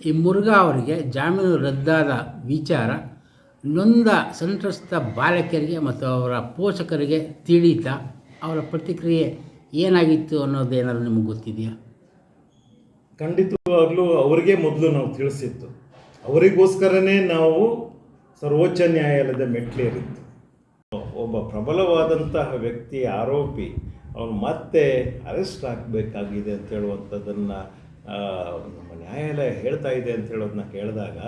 ಈ ಮುರುಘಾ ಅವರಿಗೆ ಜಾಮೀನು ರದ್ದಾದ ವಿಚಾರ ನೊಂದ ಸಂತ್ರಸ್ತ ಬಾಲಕಿಯರಿಗೆ ಮತ್ತು ಅವರ ಪೋಷಕರಿಗೆ ತಿಳಿತಾ ಅವರ ಪ್ರತಿಕ್ರಿಯೆ ಏನಾಗಿತ್ತು ಅನ್ನೋದೇನಾದರೂ ನಿಮಗೆ ಗೊತ್ತಿದೆಯಾ? ಖಂಡಿತವಾಗ್ಲೂ ಅವರಿಗೆ ಮೊದಲು ನಾವು ತಿಳಿಸಿತ್ತು. ಅವರಿಗೋಸ್ಕರನೇ ನಾವು ಸರ್ವೋಚ್ಚ ನ್ಯಾಯಾಲಯದ ಮೆಟ್ಲೇರಿತ್ತು. ಒಬ್ಬ ಪ್ರಬಲವಾದಂತಹ ವ್ಯಕ್ತಿ ಆರೋಪಿ ಅವನು ಮತ್ತೆ ಅರೆಸ್ಟ್ ಆಗಬೇಕಾಗಿದೆ ಅಂತ ಹೇಳುವಂಥದ್ದನ್ನು ನಮ್ಮ ನ್ಯಾಯಾಲಯ ಹೇಳ್ತಾ ಇದೆ ಅಂತ ಹೇಳೋದನ್ನ ಕೇಳಿದಾಗ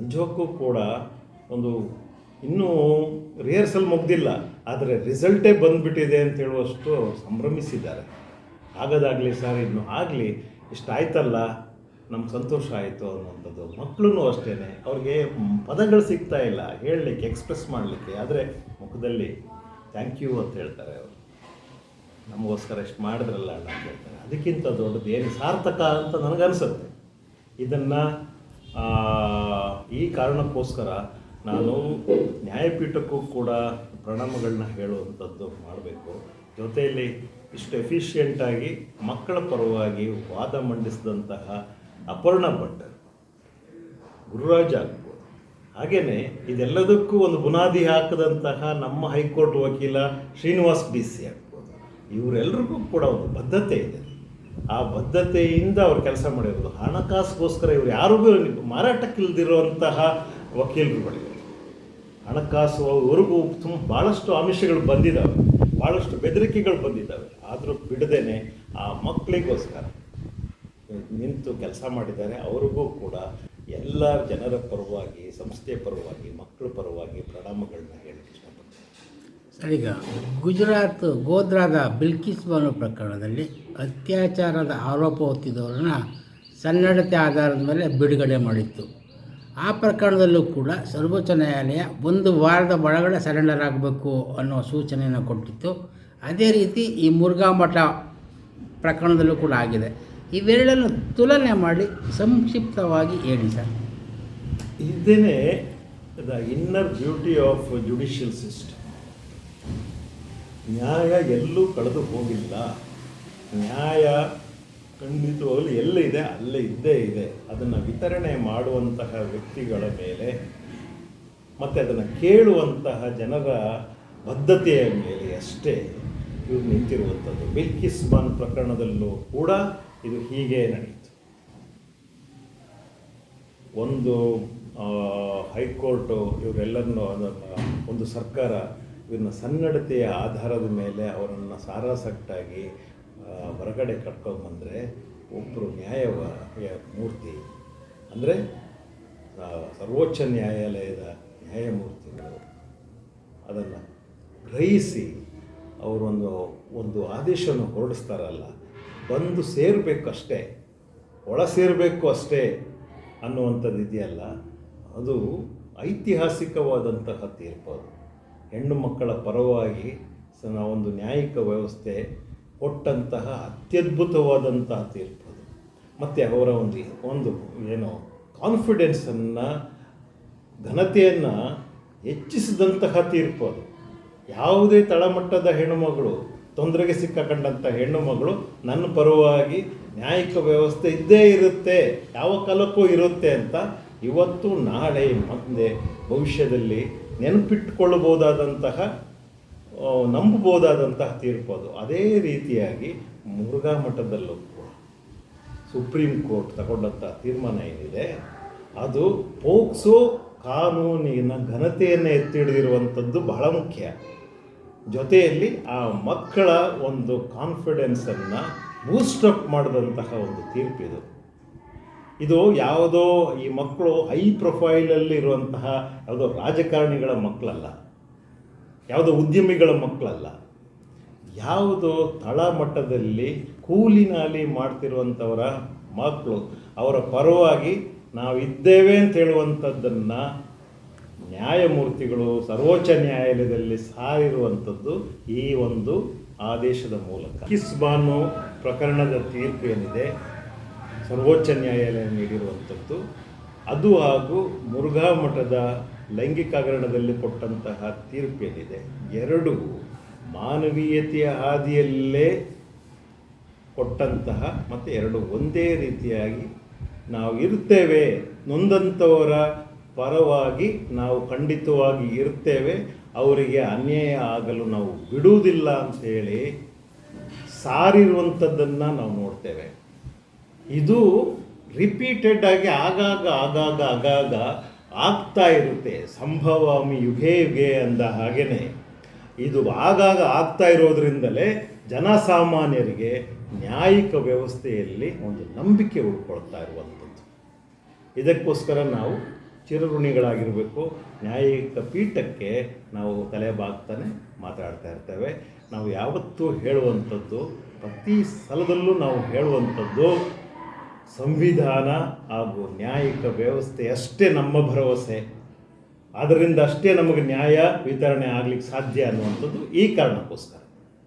ನಿಜಕ್ಕೂ ಕೂಡ ಒಂದು ಇನ್ನೂ ರಿಹರ್ಸಲ್ ಮುಗ್ದಿಲ್ಲ, ಆದರೆ ರಿಸಲ್ಟೇ ಬಂದುಬಿಟ್ಟಿದೆ ಅಂತ ಹೇಳುವಷ್ಟು ಸಂಭ್ರಮಿಸಿದ್ದಾರೆ. ಆಗದಾಗಲಿ ಸರ್, ಇನ್ನೂ ಆಗಲಿ, ಇಷ್ಟಾಯ್ತಲ್ಲ, ನಮ್ಗೆ ಸಂತೋಷ ಆಯಿತು ಅನ್ನುವಂಥದ್ದು. ಮಕ್ಕಳು ಅಷ್ಟೇ, ಅವ್ರಿಗೆ ಪದಗಳು ಸಿಗ್ತಾ ಇಲ್ಲ ಹೇಳಲಿಕ್ಕೆ, ಎಕ್ಸ್ಪ್ರೆಸ್ ಮಾಡಲಿಕ್ಕೆ, ಆದರೆ ಮುಖದಲ್ಲಿ ಥ್ಯಾಂಕ್ ಯು ಅಂತ ಹೇಳ್ತಾರೆ. ಅವರು ನಮಗೋಸ್ಕರ ಇಷ್ಟು ಮಾಡಿದ್ರಲ್ಲ ಅಣ್ಣ ಅಂತ ಹೇಳ್ತಾರೆ. ಅದಕ್ಕಿಂತ ದೊಡ್ಡದು ಏನು ಸಾರ್ಥಕ ಅಂತ ನನಗನ್ಸುತ್ತೆ. ಇದನ್ನು ಈ ಕಾರಣಕ್ಕೋಸ್ಕರ ನಾನು ನ್ಯಾಯಪೀಠಕ್ಕೂ ಕೂಡ ಪ್ರಣಾಮಗಳನ್ನ ಹೇಳುವಂಥದ್ದು ಮಾಡಬೇಕು. ಜೊತೆಯಲ್ಲಿ ಇಷ್ಟು ಎಫಿಷಿಯೆಂಟಾಗಿ ಮಕ್ಕಳ ಪರವಾಗಿ ವಾದ ಮಂಡಿಸಿದಂತಹ ಅಪರ್ಣಾ ಭಟ್, ಗುರುರಾಜ್ ಆಗ್ಬೋದು, ಹಾಗೆಯೇ ಇದೆಲ್ಲದಕ್ಕೂ ಒಂದು ಬುನಾದಿ ಹಾಕಿದಂತಹ ನಮ್ಮ ಹೈಕೋರ್ಟ್ ವಕೀಲ ಶ್ರೀನಿವಾಸ್ DC ಆಗ್ಬೋದು. ಇವರೆಲ್ಲರಿಗೂ ಕೂಡ ಒಂದು ಬದ್ಧತೆ ಇದೆ. ಆ ಬದ್ಧತೆಯಿಂದ ಅವ್ರು ಕೆಲಸ ಮಾಡಿರೋದು. ಹಣಕಾಸಿಗೋಸ್ಕರ ಇವರು ಯಾರಿಗೂ ಮಾರಾಟಕ್ಕಿಲ್ದಿರುವಂತಹ ವಕೀಲರುಗಳಿವೆ. ಹಣಕಾಸು ಅವ್ರಿಗೂ ಭಾಳಷ್ಟು ಆಮಿಷಗಳು ಬಂದಿದ್ದಾವೆ, ಭಾಳಷ್ಟು ಬೆದರಿಕೆಗಳು ಬಂದಿದ್ದಾವೆ. ಆದರೂ ಬಿಡದೇನೆ ಆ ಮಕ್ಕಳಿಗೋಸ್ಕರ ನಿಂತು ಕೆಲಸ ಮಾಡಿದ್ದಾರೆ. ಅವ್ರಿಗೂ ಕೂಡ ಎಲ್ಲ ಜನರ ಪರವಾಗಿ, ಸಂಸ್ಥೆಯ ಪರವಾಗಿ, ಮಕ್ಕಳ ಪರವಾಗಿ ಪ್ರಣಾಮಗಳನ್ನ ಹೇಳಕ್ಕೆ ಇಷ್ಟಪಡ್ತೀನಿ. ಸರ್, ಈಗ ಗುಜರಾತ್ ಗೋಧ್ರಾದ ಬಿಲ್ಕಿಸ್ ಬಾನು ಪ್ರಕರಣದಲ್ಲಿ ಅತ್ಯಾಚಾರದ ಆರೋಪ ಹೊತ್ತಿದ್ದವರನ್ನ ಸನ್ನಡತೆ ಆಧಾರದ ಮೇಲೆ ಬಿಡುಗಡೆ ಮಾಡಿತ್ತು. ಆ ಪ್ರಕರಣದಲ್ಲೂ ಕೂಡ ಸರ್ವೋಚ್ಚ ನ್ಯಾಯಾಲಯ 1 ವಾರದ ಒಳಗಡೆ ಸರೆಂಡರ್ ಆಗಬೇಕು ಅನ್ನೋ ಸೂಚನೆಯನ್ನು ಕೊಟ್ಟಿತ್ತು. ಅದೇ ರೀತಿ ಈ ಮುರುಘಾ ಮಠ ಪ್ರಕರಣದಲ್ಲೂ ಕೂಡ ಆಗಿದೆ. ಇವೆರಡನ್ನು ತುಲನೆ ಮಾಡಿ ಸಂಕ್ಷಿಪ್ತವಾಗಿ ಹೇಳಿ ಸರ್. ಇದೇನೇ the inner beauty of judicial system. ನ್ಯಾಯ ಎಲ್ಲೂ ಕಳೆದು ಹೋಗಿಲ್ಲ. ನ್ಯಾಯ ಖಂಡಿತವಾಗಲೂ ಎಲ್ಲಿದೆ ಅಲ್ಲೇ ಇದ್ದೇ ಇದೆ. ಅದನ್ನು ವಿತರಣೆ ಮಾಡುವಂತಹ ವ್ಯಕ್ತಿಗಳ ಮೇಲೆ ಮತ್ತು ಅದನ್ನು ಕೇಳುವಂತಹ ಜನರ ಬದ್ಧತೆಯ ಮೇಲೆ ಅಷ್ಟೇ ಇವರು ನಿಂತಿರುವಂಥದ್ದು. ಬಿಲ್ಕಿಸ್ ಬಾನು ಪ್ರಕರಣದಲ್ಲೂ ಕೂಡ ಇದು ಹೀಗೆ ನಡೆಯಿತು. ಒಂದು ಹೈಕೋರ್ಟು ಇವರೆಲ್ಲರನ್ನು ಒಂದು ಸರ್ಕಾರ ಇವ್ರನ್ನ ಸನ್ನಡತೆಯ ಆಧಾರದ ಮೇಲೆ ಅವರನ್ನು ಸಾರಾಸಟ್ಟಾಗಿ ಹೊರಗಡೆ ಕರ್ಕೊಂಡ್ಬಂದರೆ ಒಬ್ಬರು ಮೂರ್ತಿ ಅಂದರೆ ಸರ್ವೋಚ್ಚ ನ್ಯಾಯಾಲಯದ ನ್ಯಾಯಮೂರ್ತಿಗಳು ಅದನ್ನು ಗ್ರಹಿಸಿ ಒಂದು ಆದೇಶವನ್ನು ಹೊರಡಿಸ್ತಾರಲ್ಲ, ಬಂದು ಸೇರಬೇಕಷ್ಟೇ, ಒಳ ಸೇರಬೇಕು ಅಷ್ಟೇ ಅನ್ನುವಂಥದ್ದು ಇದೆಯಲ್ಲ, ಅದು ಐತಿಹಾಸಿಕವಾದಂತಹ ತೀರ್ಪು. ಅದು ಹೆಣ್ಣು ಮಕ್ಕಳ ಪರವಾಗಿ ಒಂದು ನ್ಯಾಯಿಕ ವ್ಯವಸ್ಥೆ ಕೊಟ್ಟಂತಹ ಅತ್ಯದ್ಭುತವಾದಂತಹ ತೀರ್ಪು ಅದು. ಮತ್ತು ಅವರ ಒಂದು ಏನು ಕಾನ್ಫಿಡೆನ್ಸನ್ನು, ಘನತೆಯನ್ನು ಹೆಚ್ಚಿಸಿದಂತಹ ತೀರ್ಪು ಅದು. ಯಾವುದೇ ತಳಮಟ್ಟದ ಹೆಣ್ಣುಮಗಳು, ತೊಂದರೆಗೆ ಸಿಕ್ಕಕೊಂಡಂಥ ಹೆಣ್ಣುಮಗಳು ನನ್ನ ಪರವಾಗಿ ನ್ಯಾಯಿಕ ವ್ಯವಸ್ಥೆ ಇದ್ದೇ ಇರುತ್ತೆ, ಯಾವ ಕಾಲಕ್ಕೂ ಇರುತ್ತೆ ಅಂತ ಇವತ್ತು, ನಾಳೆ, ಮುಂದೆ ಭವಿಷ್ಯದಲ್ಲಿ ನೆನಪಿಟ್ಟುಕೊಳ್ಳಬಹುದಾದಂತಹ, ನಂಬಬಹುದಾದಂತಹ ತೀರ್ಪು ಅದು. ಅದೇ ರೀತಿಯಾಗಿ ಮುರುಘಾ ಮಠದಲ್ಲೂ ಕೂಡ ಸುಪ್ರೀಂ ಕೋರ್ಟ್ ತಗೊಂಡಂಥ ತೀರ್ಮಾನ ಏನಿದೆ ಅದು ಪೋಕ್ಸೋ ಕಾನೂನಿನ ಘನತೆಯನ್ನು ಎತ್ತಿ ಹಿಡಿದಿರುವಂಥದ್ದು ಬಹಳ ಮುಖ್ಯ. ಜೊತೆಯಲ್ಲಿ ಆ ಮಕ್ಕಳ ಒಂದು ಕಾನ್ಫಿಡೆನ್ಸನ್ನು ಬೂಸ್ಟಪ್ ಮಾಡಿದಂತಹ ಒಂದು ತೀರ್ಪಿದು. ಇದು ಯಾವುದೋ ಈ ಮಕ್ಕಳು ಹೈ ಪ್ರೊಫೈಲಲ್ಲಿ ಇರುವಂತಹ ಯಾವುದೋ ರಾಜಕಾರಣಿಗಳ ಮಕ್ಕಳಲ್ಲ, ಯಾವುದೋ ಉದ್ಯಮಿಗಳ ಮಕ್ಕಳಲ್ಲ, ಯಾವುದೋ ತಳಮಟ್ಟದಲ್ಲಿ ಕೂಲಿನಾಲಿ ಮಾಡ್ತಿರುವಂಥವರ ಮಕ್ಕಳು. ಅವರ ಪರವಾಗಿ ನಾವಿದ್ದೇವೆ ಅಂತ ಹೇಳುವಂಥದ್ದನ್ನು ನ್ಯಾಯಮೂರ್ತಿಗಳು ಸರ್ವೋಚ್ಚ ನ್ಯಾಯಾಲಯದಲ್ಲಿ ಸಾರಿರುವಂಥದ್ದು ಈ ಒಂದು ಆದೇಶದ ಮೂಲಕ. ಬಿಲ್ಕಿಸ್ ಬಾನು ಪ್ರಕರಣದ ತೀರ್ಪು ಏನಿದೆ ಸರ್ವೋಚ್ಚ ನ್ಯಾಯಾಲಯ ನೀಡಿರುವಂಥದ್ದು, ಅದು ಹಾಗೂ ಮುರುಘಾ ಮಠದ ಲೈಂಗಿಕ ಹಗರಣದಲ್ಲಿ ಕೊಟ್ಟಂತಹ ತೀರ್ಪೇನಿದೆ, ಎರಡೂ ಮಾನವೀಯತೆಯ ಹಾದಿಯಲ್ಲೇ ಕೊಟ್ಟಂತಹ ಮತ್ತು ಎರಡು ಒಂದೇ ರೀತಿಯಾಗಿ ನಾವು ಇರ್ತೇವೆ, ನೊಂದಂಥವರ ಪರವಾಗಿ ನಾವು ಖಂಡಿತವಾಗಿ ಇರ್ತೇವೆ, ಅವರಿಗೆ ಅನ್ಯಾಯ ಆಗಲು ನಾವು ಬಿಡುವುದಿಲ್ಲ ಅಂಥೇಳಿ ಸಾರಿರುವಂಥದ್ದನ್ನು ನಾವು ನೋಡ್ತೇವೆ. ಇದು ರಿಪೀಟೆಡ್ ಆಗಿ ಆಗಾಗ ಆಗ್ತಾ ಇರುತ್ತೆ. ಸಂಭವಾಮಿ ಯುಗೇ ಯುಗೇ ಅಂದ ಹಾಗೆಯೇ ಇದು ಆಗಾಗ ಆಗ್ತಾ ಇರೋದ್ರಿಂದಲೇ ಜನಸಾಮಾನ್ಯರಿಗೆ ನ್ಯಾಯಿಕ ವ್ಯವಸ್ಥೆಯಲ್ಲಿ ಒಂದು ನಂಬಿಕೆ ಉಳ್ಕೊಳ್ತಾ ಇರುವಂಥದ್ದು. ಇದಕ್ಕೋಸ್ಕರ ನಾವು ಚಿರಋಣಿಗಳಾಗಿರಬೇಕು. ನ್ಯಾಯಿಕ ಪೀಠಕ್ಕೆ ನಾವು ತಲೆ ಬಾಗ್ತಾನೆ ಮಾತಾಡ್ತಾ ಇರ್ತೇವೆ. ನಾವು ಯಾವತ್ತೂ ಹೇಳುವಂಥದ್ದು, ಪ್ರತಿ ಸ್ಥಳದಲ್ಲೂ ನಾವು ಹೇಳುವಂಥದ್ದು, ಸಂವಿಧಾನ ಹಾಗೂ ನ್ಯಾಯಿಕ ವ್ಯವಸ್ಥೆ ಅಷ್ಟೇ ನಮ್ಮ ಭರವಸೆ, ಅದರಿಂದ ಅಷ್ಟೇ ನಮಗೆ ನ್ಯಾಯ ವಿತರಣೆ ಆಗಲಿಕ್ಕೆ ಸಾಧ್ಯ ಅನ್ನುವಂಥದ್ದು ಈ ಕಾರಣಕ್ಕೋಸ್ಕರ.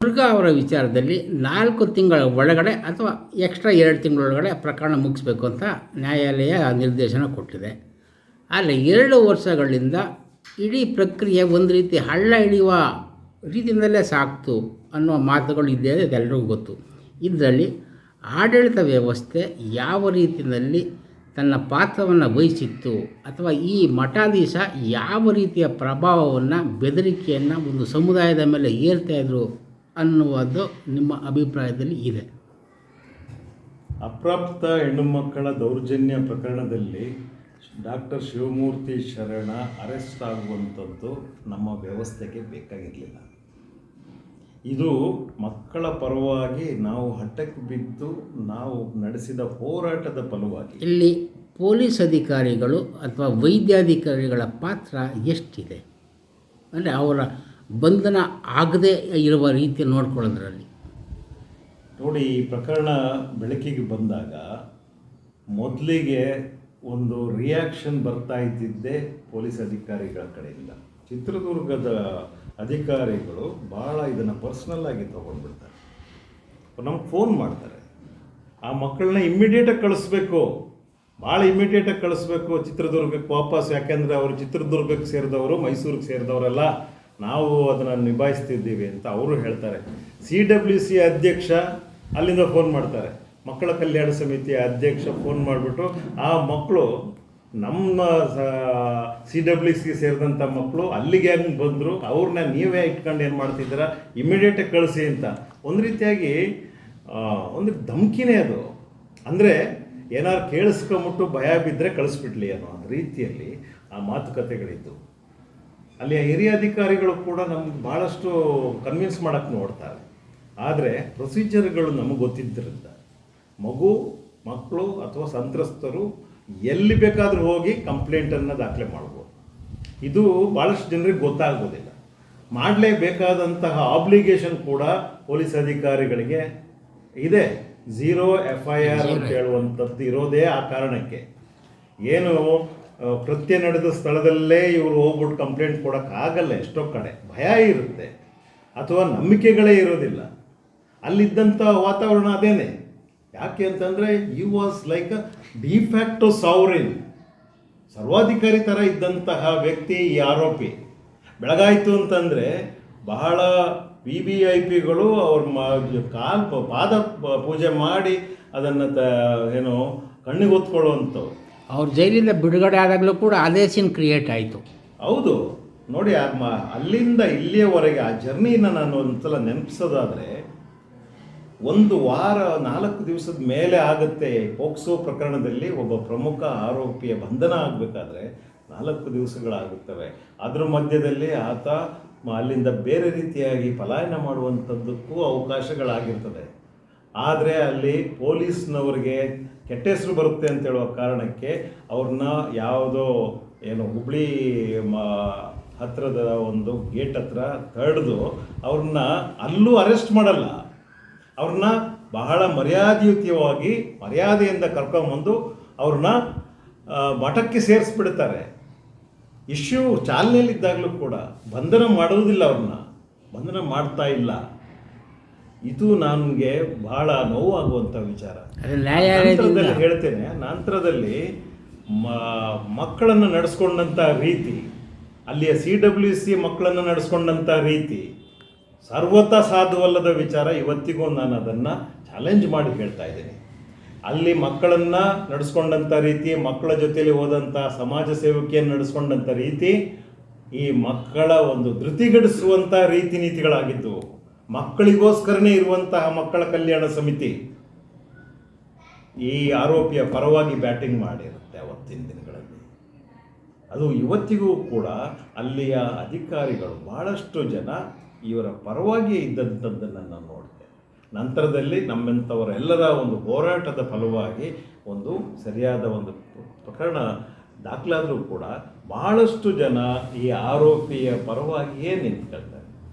ಮುರುಘಾ ಅವರ ವಿಚಾರದಲ್ಲಿ 4 ತಿಂಗಳ ಒಳಗಡೆ ಅಥವಾ ಎಕ್ಸ್ಟ್ರಾ 2 ತಿಂಗಳೊಳಗಡೆ ಪ್ರಕರಣ ಮುಗಿಸ್ಬೇಕು ಅಂತ ನ್ಯಾಯಾಲಯ ನಿರ್ದೇಶನ ಕೊಟ್ಟಿದೆ. ಆದರೆ 2 ವರ್ಷಗಳಿಂದ ಇಡೀ ಪ್ರಕ್ರಿಯೆ ಒಂದು ರೀತಿ ಹಳ್ಳ ಹಿಡಿಯುವ ರೀತಿಯಿಂದಲೇ ಸಾಕ್ತು ಅನ್ನೋ ಮಾತುಗಳು ಇದ್ದೇ ಅದೆಲ್ಲರಿಗೂ ಗೊತ್ತು. ಇದರಲ್ಲಿ ಆಡಳಿತ ವ್ಯವಸ್ಥೆ ಯಾವ ರೀತಿಯಲ್ಲಿ ತನ್ನ ಪಾತ್ರವನ್ನು ವಹಿಸಿತ್ತು ಅಥವಾ ಈ ಮಠಾಧೀಶ ಯಾವ ರೀತಿಯ ಪ್ರಭಾವವನ್ನು, ಬೆದರಿಕೆಯನ್ನು ಒಂದು ಸಮುದಾಯದ ಮೇಲೆ ಏರ್ತಾಯಿದ್ರು ಅನ್ನುವುದು ನಿಮ್ಮ ಅಭಿಪ್ರಾಯದಲ್ಲಿ ಇದೆ? ಅಪ್ರಾಪ್ತ ಹೆಣ್ಣು ಮಕ್ಕಳ ದೌರ್ಜನ್ಯ ಪ್ರಕರಣದಲ್ಲಿ ಡಾಕ್ಟರ್ ಶಿವಮೂರ್ತಿ ಶರಣ ಅರೆಸ್ಟ್ ಆಗುವಂಥದ್ದು ನಮ್ಮ ವ್ಯವಸ್ಥೆಗೆ ಬೇಕಾಗಿರಲಿಲ್ಲ. ಇದು ಮಕ್ಕಳ ಪರವಾಗಿ ನಾವು ಹಠಕ್ಕೆ ಬಿದ್ದು ನಾವು ನಡೆಸಿದ ಹೋರಾಟದ ಫಲವಾಗಿ. ಇಲ್ಲಿ ಪೊಲೀಸ್ ಅಧಿಕಾರಿಗಳು ಅಥವಾ ವೈದ್ಯಾಧಿಕಾರಿಗಳ ಪಾತ್ರ ಎಷ್ಟಿದೆ? ಅಂದರೆ ಅವರ ಬಂಧನ ಆಗದೇ ಇರುವ ರೀತಿ ನೋಡ್ಕೊಳ್ಳೋದ್ರಲ್ಲಿ. ನೋಡಿ, ಈ ಪ್ರಕರಣ ಬೆಳಕಿಗೆ ಬಂದಾಗ ಮೊದಲಿಗೆ ಒಂದು ರಿಯಾಕ್ಷನ್ ಬರ್ತಾ ಇದ್ದಿದ್ದೇ ಪೊಲೀಸ್ ಅಧಿಕಾರಿಗಳ ಕಡೆಯಿಂದ. ಚಿತ್ರದುರ್ಗದ ಅಧಿಕಾರಿಗಳು ಭಾಳ ಇದನ್ನು ಪರ್ಸ್ನಲ್ ಆಗಿ ತೊಗೊಂಡ್ಬಿಡ್ತಾರೆ. ನಮ್ಗೆ ಫೋನ್ ಮಾಡ್ತಾರೆ, ಆ ಮಕ್ಕಳನ್ನ ಇಮ್ಮಿಡಿಯೇಟಾಗಿ ಕಳಿಸ್ಬೇಕು, ಭಾಳ ಇಮ್ಮಿಡಿಯೇಟಾಗಿ ಕಳಿಸ್ಬೇಕು ಚಿತ್ರದುರ್ಗಕ್ಕೆ ವಾಪಸ್. ಯಾಕೆಂದರೆ ಅವರು ಚಿತ್ರದುರ್ಗಕ್ಕೆ ಸೇರಿದವರು, ಮೈಸೂರಿಗೆ ಸೇರಿದವರೆಲ್ಲ, ನಾವು ಅದನ್ನು ನಿಭಾಯಿಸ್ತಿದ್ದೀವಿ ಅಂತ ಅವರು ಹೇಳ್ತಾರೆ. CWC ಅಧ್ಯಕ್ಷ ಅಲ್ಲಿಂದ ಫೋನ್ ಮಾಡ್ತಾರೆ, ಮಕ್ಕಳ ಕಲ್ಯಾಣ ಸಮಿತಿಯ ಅಧ್ಯಕ್ಷ ಫೋನ್ ಮಾಡಿಬಿಟ್ಟು, ಆ ಮಕ್ಕಳು ನಮ್ಮ CWC ಸೇರಿದಂಥ ಮಕ್ಕಳು ಅಲ್ಲಿಗೆ ಹೆಂಗೆ ಬಂದರು, ಅವ್ರನ್ನ ನೀವೇ ಇಟ್ಕೊಂಡು ಏನು ಮಾಡ್ತಿದ್ದೀರಾ, ಇಮಿಡಿಯೇಟಾಗಿ ಕಳಿಸಿ ಅಂತ. ಒಂದು ರೀತಿಯಾಗಿ ಒಂದು ಧಮಕಿನೇ ಅದು. ಅಂದರೆ ಏನಾದ್ರು ಕೇಳಿಸ್ಕೊಂಬಿಟ್ಟು ಭಯ ಬಿದ್ದರೆ ಕಳಿಸ್ಬಿಡ್ಲಿ ಅನ್ನೋ ರೀತಿಯಲ್ಲಿ ಆ ಮಾತುಕತೆಗಳಿದ್ದು. ಅಲ್ಲಿಯ ಹಿರಿಯ ಅಧಿಕಾರಿಗಳು ಕೂಡ ನಮ್ಗೆ ಭಾಳಷ್ಟು ಕನ್ವಿನ್ಸ್ ಮಾಡೋಕ್ಕೆ ನೋಡ್ತಾರೆ. ಆದರೆ ಪ್ರೊಸೀಜರ್ಗಳು ನಮಗೆ ಗೊತ್ತಿದ್ದರಿಂದ ಮಕ್ಕಳು ಅಥವಾ ಸಂತ್ರಸ್ತರು ಎಲ್ಲಿ ಬೇಕಾದರೂ ಹೋಗಿ ಕಂಪ್ಲೇಂಟನ್ನು ದಾಖಲೆ ಮಾಡ್ಬೋದು. ಇದು ಭಾಳಷ್ಟು ಜನರಿಗೆ ಗೊತ್ತಾಗೋದಿಲ್ಲ. ಮಾಡಲೇಬೇಕಾದಂತಹ ಆಬ್ಲಿಗೇಷನ್ ಕೂಡ ಪೊಲೀಸ್ ಅಧಿಕಾರಿಗಳಿಗೆ ಇದೆ. 0 FIR ಅಂತ ಹೇಳುವಂಥದ್ದು ಇರೋದೇ ಆ ಕಾರಣಕ್ಕೆ. ಏನು ಕೃತ್ಯ ನಡೆದ ಸ್ಥಳದಲ್ಲೇ ಇವರು ಹೋಗ್ಬಿಟ್ಟು ಕಂಪ್ಲೇಂಟ್ ಕೊಡೋಕ್ಕಾಗಲ್ಲ. ಎಷ್ಟೋ ಕಡೆ ಭಯ ಇರುತ್ತೆ ಅಥವಾ ನಂಬಿಕೆಗಳೇ ಇರೋದಿಲ್ಲ. ಅಲ್ಲಿದ್ದಂಥ ವಾತಾವರಣ ಅದೇನೆ. ಯಾಕೆ ಅಂತಂದರೆ you was like a de facto sovereign, ಸರ್ವಾಧಿಕಾರಿ ಥರ ಇದ್ದಂತಹ ವ್ಯಕ್ತಿ ಈ ಆರೋಪಿ. ಬೆಳಗಾಯಿತು ಅಂತಂದರೆ ಬಹಳ VVIPಗಳು ಅವ್ರ ಪಾದ ಪೂಜೆ ಮಾಡಿ ಅದನ್ನು ಏನೋ ಕಣ್ಣಿಗೆ ಹೊತ್ಕೊಳ್ಳುವಂಥವು. ಅವ್ರು ಜೈಲಿಂದ ಬಿಡುಗಡೆ ಆದಾಗಲೂ ಕೂಡ ಅದೇ ಸೀನ್ ಕ್ರಿಯೇಟ್ ಆಯಿತು. ಹೌದು ನೋಡಿ, ಅಲ್ಲಿಂದ ಇಲ್ಲಿಯವರೆಗೆ ಆ ಜರ್ನಿನ ನಾನು ಒಂದ್ಸಲ ನೆನಪಿಸೋದಾದರೆ, 1 ವಾರ 4 ದಿವಸದ ಮೇಲೆ ಆಗುತ್ತೆ. ಪೋಕ್ಸೋ ಪ್ರಕರಣದಲ್ಲಿ ಒಬ್ಬ ಪ್ರಮುಖ ಆರೋಪಿಯ ಬಂಧನ ಆಗಬೇಕಾದ್ರೆ 4 ದಿವಸಗಳಾಗುತ್ತವೆ. ಅದರ ಮಧ್ಯದಲ್ಲಿ ಆತ ಅಲ್ಲಿಂದ ಬೇರೆ ರೀತಿಯಾಗಿ ಪಲಾಯನ ಮಾಡುವಂಥದ್ದಕ್ಕೂ ಅವಕಾಶಗಳಾಗಿರ್ತದೆ. ಆದರೆ ಅಲ್ಲಿ ಪೊಲೀಸ್ನವ್ರಿಗೆ ಕೆಟ್ಟ ಹೆಸರು ಬರುತ್ತೆ ಅಂತ ಹೇಳುವ ಕಾರಣಕ್ಕೆ ಅವ್ರನ್ನ ಯಾವುದೋ ಹುಬ್ಳಿ ಹತ್ತಿರದ ಒಂದು ಗೇಟ್ ಹತ್ರ ತಡೆದು ಅವ್ರನ್ನ ಅಲ್ಲೂ ಅರೆಸ್ಟ್ ಮಾಡಲ್ಲ. ಅವ್ರನ್ನ ಬಹಳ ಮರ್ಯಾದೆಯಿಂದ ಕರ್ಕೊಂಬಂದು ಅವ್ರನ್ನ ಮಠಕ್ಕೆ ಸೇರಿಸ್ಬಿಡ್ತಾರೆ. ಇಶ್ಯೂ ಚಾಲನೆಯಲ್ಲಿದ್ದಾಗಲೂ ಕೂಡ ಬಂಧನ ಮಾಡುವುದಿಲ್ಲ, ಅವ್ರನ್ನ ಬಂಧನ ಮಾಡ್ತಾ ಇಲ್ಲ. ಇದು ನನಗೆ ಬಹಳ ನೋವಾಗುವಂಥ ವಿಚಾರ. ನಂತರದಲ್ಲಿ ಹೇಳ್ತೇನೆ, ನಂತರದಲ್ಲಿ ಮಕ್ಕಳನ್ನು ನಡೆಸ್ಕೊಂಡಂಥ ರೀತಿ, ಅಲ್ಲಿಯ CWC ಮಕ್ಕಳನ್ನು ನಡೆಸ್ಕೊಂಡಂಥ ರೀತಿ ಸರ್ವತಾ ಸಾಧುವಲ್ಲದ ವಿಚಾರ. ಇವತ್ತಿಗೂ ನಾನು ಅದನ್ನು ಚಾಲೆಂಜ್ ಮಾಡಿ ಹೇಳ್ತಾ ಇದ್ದೀನಿ. ಅಲ್ಲಿ ಮಕ್ಕಳನ್ನು ನಡೆಸ್ಕೊಂಡಂಥ ರೀತಿ, ಮಕ್ಕಳ ಜೊತೆಯಲ್ಲಿ ಹೋದಂಥ ಸಮಾಜ ಸೇವಕಿಯನ್ನು ನಡೆಸ್ಕೊಂಡಂಥ ರೀತಿ ಈ ಮಕ್ಕಳ ಒಂದು ಧೃತಿಗಡಿಸುವಂಥ ರೀತಿ ನೀತಿಗಳಾಗಿದ್ದವು. ಮಕ್ಕಳಿಗೋಸ್ಕರನೇ ಇರುವಂತಹ ಮಕ್ಕಳ ಕಲ್ಯಾಣ ಸಮಿತಿ ಈ ಆರೋಪಿಯ ಪರವಾಗಿ ಬ್ಯಾಟಿಂಗ್ ಮಾಡಿರುತ್ತೆ ಅವತ್ತಿನ ದಿನಗಳಲ್ಲಿ. ಅದು ಇವತ್ತಿಗೂ ಕೂಡ ಅಲ್ಲಿಯ ಅಧಿಕಾರಿಗಳು ಭಾಳಷ್ಟು ಜನ ಇವರ ಪರವಾಗಿ ಇದ್ದಂಥದ್ದನ್ನು ನಾನು ನೋಡಿದೆ. ನಂತರದಲ್ಲಿ ನಮ್ಮಂಥವರೆಲ್ಲರ ಒಂದು ಹೋರಾಟದ ಫಲವಾಗಿ ಒಂದು ಸರಿಯಾದ ಒಂದು ಪ್ರಕರಣ ದಾಖಲಾದರೂ ಕೂಡ ಭಾಳಷ್ಟು ಜನ ಈ ಆರೋಪಿಯ ಪರವಾಗಿಯೇ ನಿಂತ್ಕೊಳ್ತಾರೆ.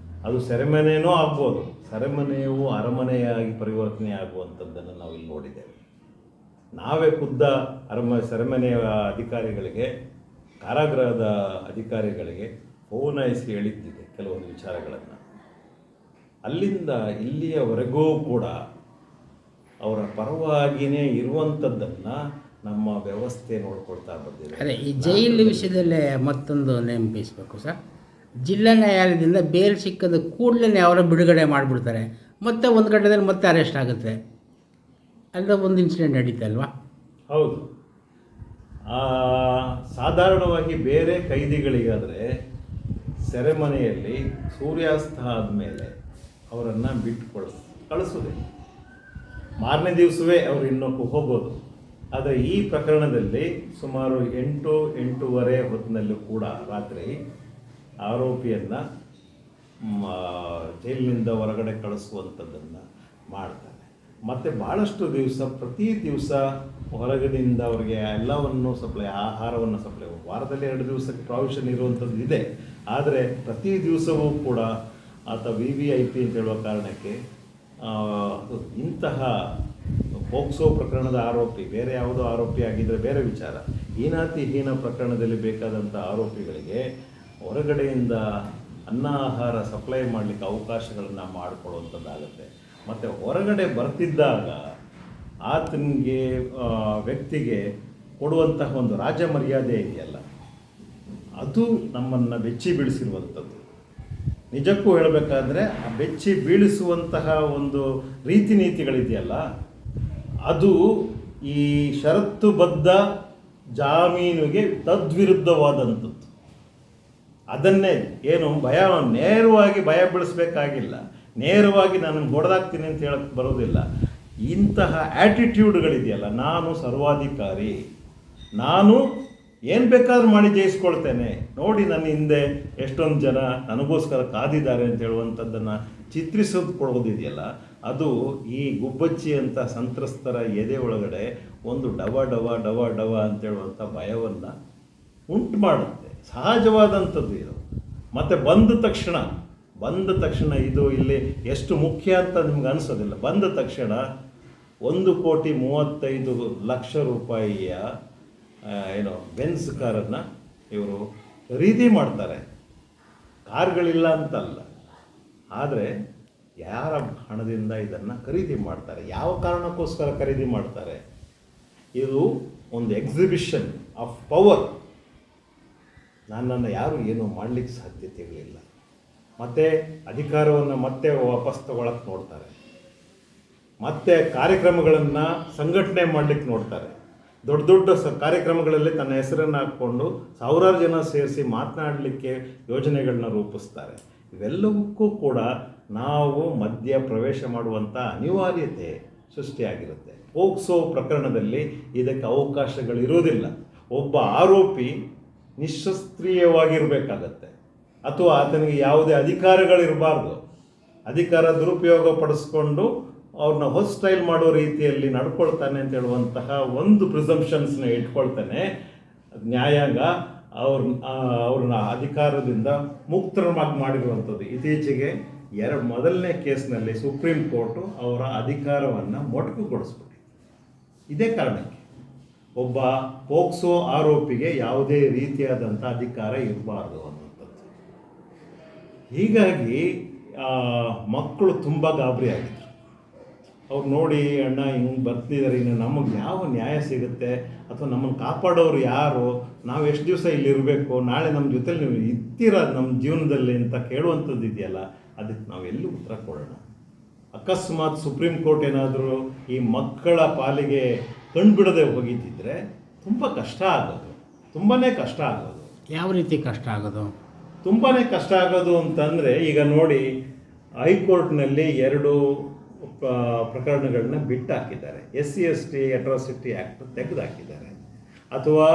ಅದು ಸೆರೆಮನೆಯೂ ಆಗ್ಬೋದು, ಸೆರೆಮನೆಯು ಅರಮನೆಯಾಗಿ ಪರಿವರ್ತನೆ ಆಗುವಂಥದ್ದನ್ನು ನಾವು ಇಲ್ಲಿ ನೋಡಿದ್ದೇವೆ. ನಾವೇ ಖುದ್ದ ಸೆರೆಮನೆಯ ಅಧಿಕಾರಿಗಳಿಗೆ, ಕಾರಾಗೃಹದ ಅಧಿಕಾರಿಗಳಿಗೆ ಫೋನ್ ಹಾಯಿಸಿ ಹೇಳಿದ್ದಿದೆ ಕೆಲವೊಂದು ವಿಚಾರಗಳನ್ನು. ಅಲ್ಲಿಂದ ಇಲ್ಲಿಯವರೆಗೂ ಕೂಡ ಅವರ ಪರವಾಗಿಯೇ ಇರುವಂಥದ್ದನ್ನು ನಮ್ಮ ವ್ಯವಸ್ಥೆ ನೋಡ್ಕೊಳ್ತಾ ಬಂದಿದೆ. ಅದೇ ಈ ಜೈಲು ವಿಷಯದಲ್ಲೇ ಮತ್ತೊಂದು ನೆನಪಿಸಬೇಕು ಸರ್. ಜಿಲ್ಲಾ ನ್ಯಾಯಾಲಯದಿಂದ ಬೇಲ್ ಸಿಕ್ಕದ ಕೂಡಲೇ ಅವರ ಬಿಡುಗಡೆ ಮಾಡಿಬಿಡ್ತಾರೆ, ಮತ್ತೆ ಒಂದು ಗಂಟೆದಲ್ಲಿ ಮತ್ತೆ ಅರೆಸ್ಟ್ ಆಗುತ್ತೆ. ಅಲ್ಲ ಒಂದು ಇನ್ಸಿಡೆಂಟ್ ನಡೀತಲ್ವಾ? ಹೌದು. ಸಾಧಾರಣವಾಗಿ ಬೇರೆ ಕೈದಿಗಳಿಗಾದರೆ ಸೆರೆಮನೆಯಲ್ಲಿ ಸೂರ್ಯಾಸ್ತ ಆದಮೇಲೆ ಅವರನ್ನು ಬಿಟ್ಟು ಕಳಿಸೋದೆ, ಮಾರನೇ ದಿವಸವೇ ಅವರು ಇನ್ನೊಂದು ಹೋಗೋದು. ಆದರೆ ಈ ಪ್ರಕರಣದಲ್ಲಿ ಸುಮಾರು 8-8:30 ಹೊತ್ತಿನಲ್ಲೂ ಕೂಡ ರಾತ್ರಿ ಆರೋಪಿಯನ್ನು ಜೈಲಿನಿಂದ ಹೊರಗಡೆ ಕಳಿಸುವಂಥದ್ದನ್ನು ಮಾಡ್ತಾರೆ. ಮತ್ತು ಭಾಳಷ್ಟು ದಿವಸ, ಪ್ರತಿ ದಿವಸ ಹೊರಗಡೆಯಿಂದ ಅವರಿಗೆ ಎಲ್ಲವನ್ನು ಸಪ್ಲೈ, ಆಹಾರವನ್ನು ಸಪ್ಲೈ, ವಾರದಲ್ಲಿ 2 ದಿವಸಕ್ಕೆ ಪ್ರಾವಿಷನ್ ಇರುವಂಥದ್ದು ಇದೆ. ಆದರೆ ಪ್ರತಿ ದಿವಸವೂ ಕೂಡ ಆತ VVIP ಅಂತ ಹೇಳುವ ಕಾರಣಕ್ಕೆ ಇಂತಹ ಪೋಕ್ಸೋ ಪ್ರಕರಣದ ಆರೋಪಿ, ಬೇರೆ ಯಾವುದೋ ಆರೋಪಿ ಆಗಿದ್ದರೆ ಬೇರೆ ವಿಚಾರ, ಹೀನ ಪ್ರಕರಣದಲ್ಲಿ ಬೇಕಾದಂಥ ಆರೋಪಿಗಳಿಗೆ ಹೊರಗಡೆಯಿಂದ ಅನ್ನ ಆಹಾರ ಸಪ್ಲೈ ಮಾಡಲಿಕ್ಕೆ ಅವಕಾಶಗಳನ್ನು ಮಾಡಿಕೊಳ್ಳುವಂಥದ್ದಾಗುತ್ತೆ. ಮತ್ತು ಹೊರಗಡೆ ಬರ್ತಿದ್ದಾಗ ಆತನಿಗೆ ವ್ಯಕ್ತಿಗೆ ಕೊಡುವಂತಹ ಒಂದು ರಾಜ ಮರ್ಯಾದೆ ಇದೆಯಲ್ಲ, ಅದು ನಮ್ಮನ್ನು ಬೆಚ್ಚಿ ಬೀಳಿಸಿರುವಂಥದ್ದು. ನಿಜಕ್ಕೂ ಹೇಳಬೇಕಾದ್ರೆ ಆ ಬೆಚ್ಚಿ ಬೀಳಿಸುವಂತಹ ಒಂದು ರೀತಿ ನೀತಿಗಳಿದೆಯಲ್ಲ, ಅದು ಈ ಷರತ್ತುಬದ್ಧ ಜಾಮೀನಿಗೆ ತದ್ವಿರುದ್ಧವಾದಂಥದ್ದು. ಅದನ್ನೇ ಏನು ನೇರವಾಗಿ ಭಯ ಬೀಳಿಸ್ಬೇಕಾಗಿಲ್ಲ, ನೇರವಾಗಿ ನಾನು ಹೊಡೆದಾಕ್ತೀನಿ ಅಂತ ಹೇಳಕ್ಕೆ ಬರೋದಿಲ್ಲ. ಇಂತಹ ಆ್ಯಟಿಟ್ಯೂಡ್ಗಳಿದೆಯಲ್ಲ, ನಾನು ಸರ್ವಾಧಿಕಾರಿ, ನಾನು ಏನು ಬೇಕಾದ್ರೂ ಮಾಡಿ ಜಯಿಸ್ಕೊಳ್ತೇನೆ, ನೋಡಿ ನನ್ನ ಹಿಂದೆ ಎಷ್ಟೊಂದು ಜನ ನನಗೋಸ್ಕರ ಕಾದಿದ್ದಾರೆ ಅಂತ ಹೇಳುವಂಥದ್ದನ್ನು ಚಿತ್ರಿಸೋದು ಕೊಡೋದಿದೆಯಲ್ಲ, ಅದು ಈ ಗುಬ್ಬಚ್ಚಿ ಅಂತ ಸಂತ್ರಸ್ತರ ಎದೆ ಒಳಗಡೆ ಒಂದು ಡವ ಡವ ಡವ ಡವ ಅಂತ ಹೇಳುವಂಥ ಭಯವನ್ನು ಉಂಟು ಮಾಡುತ್ತೆ. ಸಹಜವಾದಂಥದ್ದು ಇದು. ಮತ್ತು ಬಂದ ತಕ್ಷಣ ಇದು ಇಲ್ಲಿ ಎಷ್ಟು ಮುಖ್ಯ ಅಂತ ನಿಮ್ಗೆ ಅನಿಸೋದಿಲ್ಲ. ಬಂದ ತಕ್ಷಣ 1,35,00,000 ರೂಪಾಯಿಯ ಬೆನ್ಸ್ ಕಾರನ್ನು ಇವರು ಖರೀದಿ ಮಾಡ್ತಾರೆ. ಕಾರ್ಗಳಿಲ್ಲ ಅಂತಲ್ಲ, ಆದರೆ ಯಾರ ಹಣದಿಂದ ಇದನ್ನು ಖರೀದಿ ಮಾಡ್ತಾರೆ, ಯಾವ ಕಾರಣಕ್ಕೋಸ್ಕರ ಖರೀದಿ ಮಾಡ್ತಾರೆ? ಇದು ಒಂದು ಎಕ್ಸಿಬಿಷನ್ ಆಫ್ ಪವರ್. ನನ್ನನ್ನು ಯಾರು ಏನೂ ಮಾಡಲಿಕ್ಕೆ ಸಾಧ್ಯತೆಗಳಿಲ್ಲ. ಮತ್ತು ಅಧಿಕಾರವನ್ನು ಮತ್ತೆ ವಾಪಸ್ ತಗೊಳಕ್ಕೆ ನೋಡ್ತಾರೆ, ಮತ್ತು ಕಾರ್ಯಕ್ರಮಗಳನ್ನು ಸಂಘಟನೆ ಮಾಡಲಿಕ್ಕೆ ನೋಡ್ತಾರೆ. ದೊಡ್ಡ ದೊಡ್ಡ ಕಾರ್ಯಕ್ರಮಗಳಲ್ಲಿ ತನ್ನ ಹೆಸರನ್ನು ಹಾಕ್ಕೊಂಡು ಸಾವಿರಾರು ಜನ ಸೇರಿಸಿ ಮಾತನಾಡಲಿಕ್ಕೆ ಯೋಜನೆಗಳನ್ನ ರೂಪಿಸ್ತಾರೆ. ಇವೆಲ್ಲವಕ್ಕೂ ಕೂಡ ನಾವು ಮಧ್ಯ ಪ್ರವೇಶ ಮಾಡುವಂಥ ಅನಿವಾರ್ಯತೆ ಸೃಷ್ಟಿಯಾಗಿರುತ್ತೆ. ಪೋಕ್ಸೋ ಪ್ರಕರಣದಲ್ಲಿ ಇದಕ್ಕೆ ಅವಕಾಶಗಳಿರೋದಿಲ್ಲ. ಒಬ್ಬ ಆರೋಪಿ ನಿಶಸ್ತ್ರೀಯವಾಗಿರಬೇಕಾಗತ್ತೆ, ಅಥವಾ ಆತನಿಗೆ ಯಾವುದೇ ಅಧಿಕಾರಗಳಿರಬಾರ್ದು. ಅಧಿಕಾರ ದುರುಪಯೋಗ ಪಡಿಸ್ಕೊಂಡು ಅವ್ರನ್ನ ಹೊಸ್ಟೈಲ್ ಮಾಡೋ ರೀತಿಯಲ್ಲಿ ನಡ್ಕೊಳ್ತಾನೆ ಅಂತ ಹೇಳುವಂತಹ ಒಂದು ಪ್ರಿಸಂಪ್ಷನ್ಸ್ನ ಇಟ್ಕೊಳ್ತಾನೆ ನ್ಯಾಯಾಂಗ. ಅವ್ರನ್ನ ಅಧಿಕಾರದಿಂದ ಮುಕ್ತರನ್ನಾಗಿ ಮಾಡಿರುವಂಥದ್ದು. ಇತ್ತೀಚೆಗೆ ಮೊದಲನೇ ಕೇಸ್ನಲ್ಲಿ ಸುಪ್ರೀಂ ಕೋರ್ಟು ಅವರ ಅಧಿಕಾರವನ್ನು ಮೊಟಕುಗೊಳಿಸ್ಬಿಟ್ಟು, ಇದೇ ಕಾರಣಕ್ಕೆ ಒಬ್ಬ ಪೋಕ್ಸೋ ಆರೋಪಿಗೆ ಯಾವುದೇ ರೀತಿಯಾದಂಥ ಅಧಿಕಾರ ಇರಬಾರ್ದು ಅನ್ನುವಂಥದ್ದು. ಹೀಗಾಗಿ ಮಕ್ಕಳು ತುಂಬ ಗಾಬರಿ ಆಗಿದ್ರು. ಅವ್ರು ನೋಡಿ, ಅಣ್ಣ ಹಿಂಗೆ ಬರ್ತಿದ್ದಾರೆ, ಇನ್ನು ನಮಗೆ ಯಾವ ನ್ಯಾಯ ಸಿಗುತ್ತೆ, ಅಥವಾ ನಮ್ಮನ್ನು ಕಾಪಾಡೋರು ಯಾರು, ನಾವು ಎಷ್ಟು ದಿವಸ ಇಲ್ಲಿರಬೇಕು, ನಾಳೆ ನಮ್ಮ ಜೊತೆಲಿ ನೀವು ಇರ್ತೀರ ನಮ್ಮ ಜೀವನದಲ್ಲಿ ಅಂತ ಕೇಳುವಂಥದ್ದು ಇದೆಯಲ್ಲ, ಅದಕ್ಕೆ ನಾವೆಲ್ಲೂ ಉತ್ತರ ಕೊಡೋಣ. ಅಕಸ್ಮಾತ್ ಸುಪ್ರೀಂ ಕೋರ್ಟ್ ಏನಾದರೂ ಈ ಮಕ್ಕಳ ಪಾಲಿಗೆ ಕಣ್ಬಿಡದೆ ಹೋಗಿದ್ದಿದ್ರೆ ತುಂಬ ಕಷ್ಟ ಆಗೋದು, ತುಂಬಾ ಕಷ್ಟ ಆಗೋದು. ಯಾವ ರೀತಿ ಕಷ್ಟ ಆಗೋದು? ತುಂಬಾ ಕಷ್ಟ ಆಗೋದು ಅಂತಂದರೆ, ಈಗ ನೋಡಿ, ಹೈಕೋರ್ಟ್ನಲ್ಲಿ 2 ಪ್ರಕರಣಗಳನ್ನ ಬಿಟ್ಟಾಕಿದ್ದಾರೆ. SC/ST ಅಟ್ರಾಸಿಟಿ ಆ್ಯಕ್ಟ್ ತೆಗೆದುಹಾಕಿದ್ದಾರೆ, ಅಥವಾ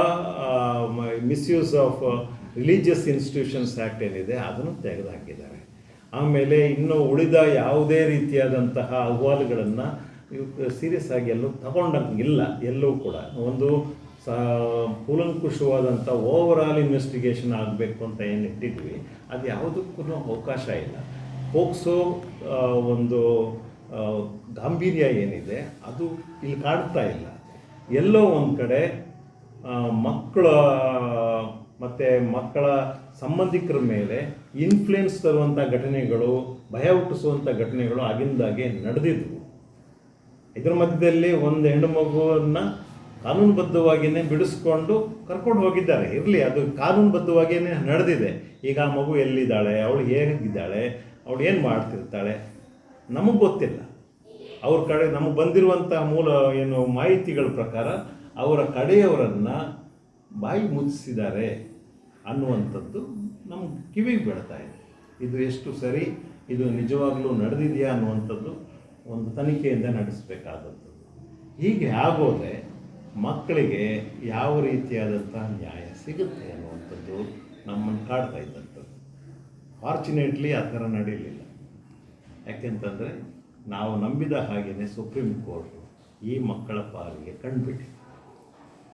misuse of religious institutions act ಏನಿದೆ ಅದನ್ನು ತೆಗೆದುಹಾಕಿದ್ದಾರೆ. ಆಮೇಲೆ ಇನ್ನು ಉಳಿದ ಯಾವುದೇ ರೀತಿಯಾದಂತಹ ಅಹವಾಲುಗಳನ್ನು ಸೀರಿಯಸ್ ಆಗಿ ಎಲ್ಲೂ ತಗೊಂಡಂಗಿಲ್ಲ. ಎಲ್ಲೂ ಕೂಡ ಒಂದು ಕೂಲಂಕುಷವಾದಂಥ ಓವರಾಲ್ ಇನ್ವೆಸ್ಟಿಗೇಷನ್ ಆಗಬೇಕು ಅಂತ ಏನು ಇಟ್ಟಿದ್ವಿ, ಅದು ಯಾವುದಕ್ಕೂ ಅವಕಾಶ ಇಲ್ಲ. ಪೋಕ್ಸೋ ಒಂದು ಗಾಂಭೀರ್ಯ ಏನಿದೆ ಅದು ಇಲ್ಲಿ ಕಾಡ್ತಾ ಇಲ್ಲ. ಎಲ್ಲೋ ಒಂದು ಕಡೆ ಮಕ್ಕಳ ಮತ್ತು ಮಕ್ಕಳ ಸಂಬಂಧಿಕರ ಮೇಲೆ ಇನ್ಫ್ಲುಯೆನ್ಸ್ ತರುವಂಥ ಘಟನೆಗಳು, ಭಯ ಹುಟ್ಟಿಸುವಂಥ ಘಟನೆಗಳು ಆಗಿಂದಾಗೆ ನಡೆದಿದ್ವು. ಇದರ ಮಧ್ಯದಲ್ಲಿ ಒಂದು ಹೆಣ್ಣು ಮಗುವನ್ನು ಕಾನೂನುಬದ್ಧವಾಗಿಯೇ ಬಿಡಿಸ್ಕೊಂಡು ಕರ್ಕೊಂಡು ಹೋಗಿದ್ದಾರೆ. ಇರಲಿ, ಅದು ಕಾನೂನುಬದ್ಧವಾಗಿಯೇ ನಡೆದಿದೆ. ಈಗ ಆ ಮಗು ಎಲ್ಲಿದ್ದಾಳೆ, ಅವಳು ಹೇಗಿದ್ದಾಳೆ, ಅವಳು ಏನು ಮಾಡ್ತಿರ್ತಾಳೆ ನಮಗೆ ಗೊತ್ತಿಲ್ಲ. ಅವ್ರ ಕಡೆ ನಮಗೆ ಬಂದಿರುವಂಥ ಮೂಲ ಏನು ಮಾಹಿತಿಗಳ ಪ್ರಕಾರ ಅವರ ಕಡೆಯವರನ್ನು ಬಾಯಿ ಮುಚ್ಚಿಸಿದ್ದಾರೆ ಅನ್ನುವಂಥದ್ದು ನಮ್ಗೆ ಕಿವಿಗೆ ಬೀಳ್ತಾ ಇದೆ. ಇದು ಎಷ್ಟು ಸರಿ, ಇದು ನಿಜವಾಗ್ಲೂ ನಡೆದಿದೆಯಾ ಅನ್ನುವಂಥದ್ದು ಒಂದು ತನಿಖೆಯಿಂದ ನಡೆಸಬೇಕಾದದ್ದು. ಹೀಗೆ ಆಗೋದೆ ಮಕ್ಕಳಿಗೆ ಯಾವ ರೀತಿಯಾದಂಥ ನ್ಯಾಯ ಸಿಗುತ್ತೆ ಅನ್ನುವಂಥದ್ದು ನಮ್ಮನ್ನು ಕಾಡ್ತಾ ಇದ್ದಂಥದ್ದು. ಫಾರ್ಚುನೇಟ್ಲಿ ಆ ಥರ ನಡೀಲಿಲ್ಲ. ಯಾಕೆಂತಂದರೆ ನಾವು ನಂಬಿದ ಹಾಗೆಯೇ ಸುಪ್ರೀಂ ಕೋರ್ಟು ಈ ಮಕ್ಕಳ ಪಾಲಿಗೆ ಕಂಡುಬಿಟ್ಟಿದೆ.